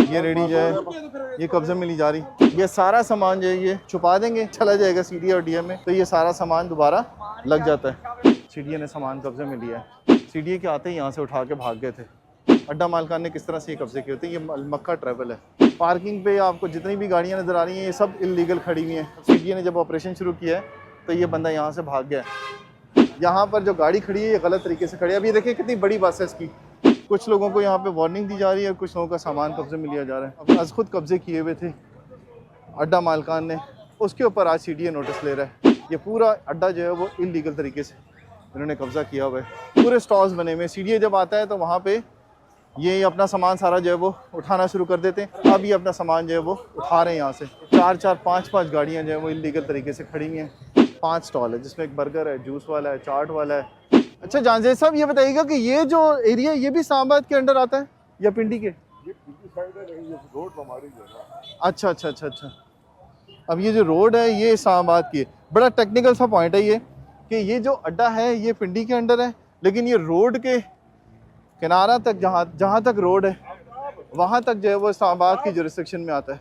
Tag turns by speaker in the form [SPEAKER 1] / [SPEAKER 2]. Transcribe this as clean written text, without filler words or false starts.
[SPEAKER 1] ये रेडी जो है ये कब्जे में ली जा रही। ये सारा सामान जो है ये छुपा देंगे, चला जाएगा सीडीए और डीएम में, तो ये सारा सामान दोबारा लग जाता है। सीडीए ने सामान कब्जे में लिया है। सीडीए के आते ही यहाँ से उठा के भाग गए थे। अड्डा मालकान ने किस तरह से ये कब्जे किए होते हैं। ये मक्का ट्रैवल है। पार्किंग पे आपको जितनी भी गाड़ियाँ नज़र आ रही हैं ये सब इलीगल खड़ी हुई हैं। सीडीए ने जब ऑपरेशन शुरू किया है तो ये बंदा यहाँ से भाग गया है। यहाँ पर जो गाड़ी खड़ी है ये गलत तरीके से खड़ी है। अब ये देखिए कितनी बड़ी बस है इसकी। कुछ लोगों को यहाँ पे वार्निंग दी जा रही है, कुछ लोगों का सामान कब्जे में लिया जा रहा है। अब आज खुद कब्जे किए हुए थे अड्डा मालकान ने, उसके ऊपर आज सीडीए नोटिस ले रहा है। ये पूरा अड्डा जो है वो इलीगल तरीके से इन्होंने कब्जा किया हुआ है। पूरे स्टॉल्स बने हुए। सीडीए जब आता है तो वहाँ पे ये अपना सामान सारा जो है वो उठाना शुरू कर देते हैं। अब ये अपना सामान जो है वो उठा रहे हैं यहाँ से। 4-4, 5-5 गाड़ियाँ जो है वो इलीगल तरीके से खड़ी हुई हैं। 5 स्टॉल है जिसमें एक बर्गर है, जूस वाला है, चाट वाला है। अच्छा जानजेद साहब ये बताइएगा कि ये जो एरिया ये भी इस्लामाबाद के अंडर आता है या पिंडी के?
[SPEAKER 2] ये पिंडी साइड है, ये रोड हमारी है।
[SPEAKER 1] अच्छा अच्छा अच्छा अच्छा। अब ये जो रोड है ये इस्लामाबाद की है। बड़ा टेक्निकल सा पॉइंट है ये कि ये जो अड्डा है ये पिंडी के अंडर है, लेकिन ये रोड के किनारा तक जहाँ तक रोड है वहाँ तक जो है वो इस्लामाबाद की जुरिस्डिक्शन में आता है।